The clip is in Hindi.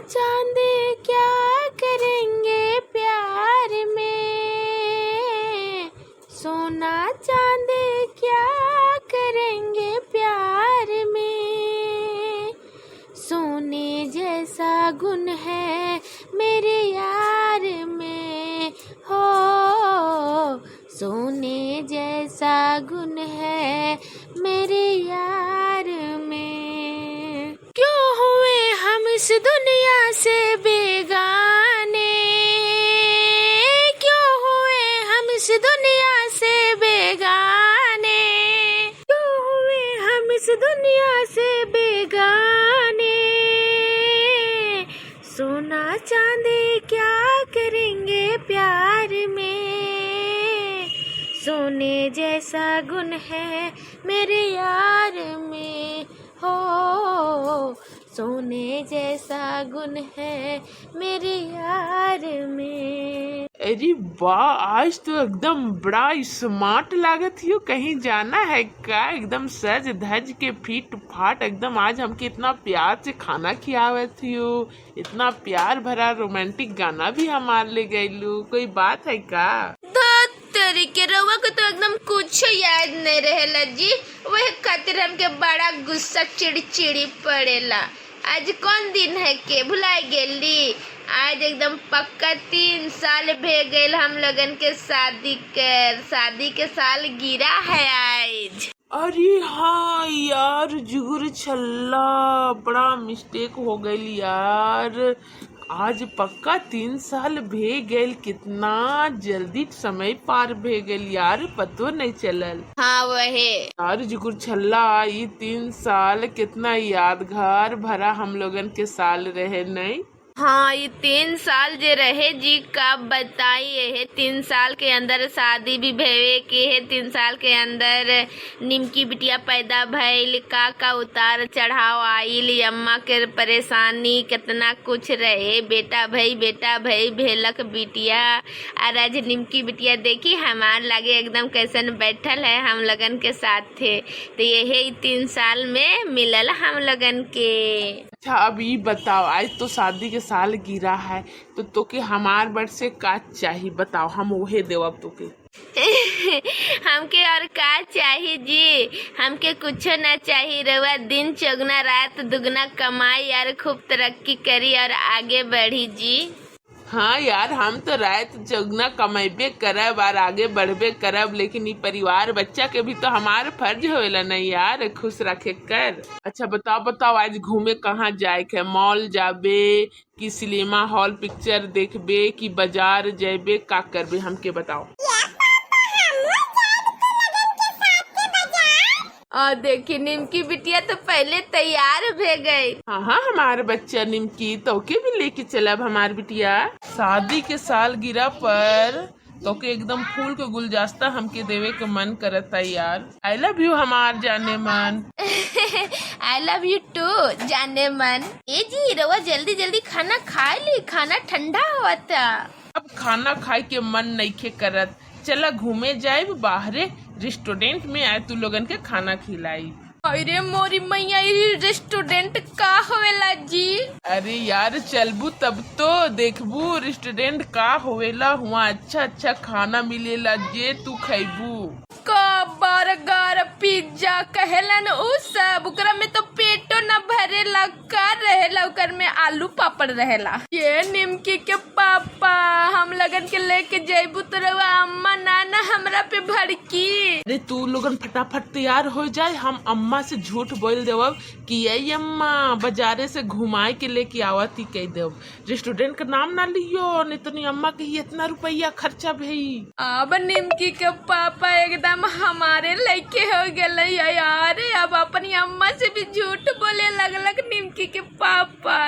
चांद क्या करेंगे प्यार में, सोना चांद क्या करेंगे प्यार में। सोने जैसा गुण है मेरे यार में, हो सोने जैसा गुण है मेरे यार में। क्यों हुए हम इस दुनिया से बेगाने, क्यों हुए हम इस दुनिया से बेगाने, क्यों हुए हम इस दुनिया से बेगाने। सोना चांदी क्या करेंगे प्यार में, सोने जैसा गुण है मेरे यार में, हो सोने जैसा गुण है मेरे यार में। अरे वाह, आज तो एकदम बड़ा स्मार्ट लागत हो। कहीं जाना है का? एकदम सज धज के फिट फाट एकदम आज हमके इतना प्यार से खाना खियावत हो, इतना प्यार भरा रोमांटिक गाना भी हमारे ले गईलू। कोई बात है का? तरीके रउआ को तो एकदम कुछ याद नहीं रहेला जी, वह खातिर हमके बड़ा गुस्सा चिड़चिड़ी पड़ेला। आज कौन दिन है के भुला गेली? आज एकदम पक्का 3 साल भे गए हम लोगन के शादी के साल गिरा है आज। अरे हाँ यार, जुगुर छल्ला, बड़ा मिस्टेक हो गई यार। आज पक्का 3 साल भे गए। कितना जल्दी समय पार भे गए यार, पतो नहीं चलल। हाँ वहे यार जुगुर छल्ला, ये 3 साल कितना यादगार भरा हम लोगन के साल रहे नहीं। हाँ, ये 3 साल जे रहे जी, का बताइए है। 3 साल के अंदर शादी भी भेवे के है, 3 साल के अंदर निमकी बिटिया पैदा भइल, का उतार चढ़ाव आइल, अम्मा के परेशानी कितना कुछ रहे। बेटा भई भेलक बिटिया। और आज निमकी बिटिया देखी हमार लागे एकदम कैसन बैठल है हम लगन के साथ थे। तो यही 3 साल में मिलल हम लगन के। अच्छा अब ये बताओ, आज तो शादी के साल गिरा है तो तोके हमार बड़ से का चाहिए बताओ, हम ओहे देवब तोके। हमके और का चाहिए जी? हमके कुछ ना चाहिए। रउआ दिन चौगुना रात दुगना कमाई और खूब तरक्की करी और आगे बढ़ी जी। हाँ यार, हम तो रात चौगुना कमेबे करब और आगे बढ़बे करब, लेकिन ये परिवार बच्चा के भी तो हमार फर्ज होएला नहीं यार, खुश रखे कर। अच्छा बताओ आज घूमे कहाँ जाए के? मॉल जाबे कि सिनेमा हॉल पिक्चर देखबे कि बाजार जाबे, का करबे हमके बताओ। और देखी निमकी बिटिया तो पहले तैयार भे गई। हाँ हमारे बच्चा निमकी तोके भी लेके चलब हमार बिटिया। शादी के साल गिरा पर तोके एकदम फूल के गुलदस्ता हमके देवे के मन करता यार। आई लव यू हमार जाने मन। आई लव यू टू जाने मन। ए जी रवा जल्दी खाना खा ली, खाना ठंडा हुआ था। अब खाना खाए के मन नहीं करत, चला घूमे जाए बाहरे रेस्टोरेंट में, आए तू लोगन के खाना खिलाई। अरे मोरी मैया, रेस्टोरेंट का होवेला जी? अरे यार चलबू तब तो देखबू रेस्टोरेंट का होवेला। हुआ अच्छा खाना मिलेला जे तू खैबू। का बर्गर पिज्जा कहेलन उ सब, ओकरा में तो पेटो न भरेला। का रहेला ओकर में? आलू पापड़ रहेला। ये निमकी के पापा हम लगन के लेके जैबू तो रउआ अम्मा नाना हमरा पे भड़की। अरे तू लोगन फटाफट तैयार हो जाए, हम अम्मा से झूठ बोल देवब कि यही अम्मा बाजारे से घुमाए के लेके आवती कह देव। रेस्टोरेंट का नाम ना लियो, नहीं तो नहीं अम्मा के ही इतना रुपया खर्चा भई। अब निमकी के पापा एकदम हमारे लइके हो गए यार। अब अपनी अम्मा से भी झूठ बोले लगलक निमकी के पापा।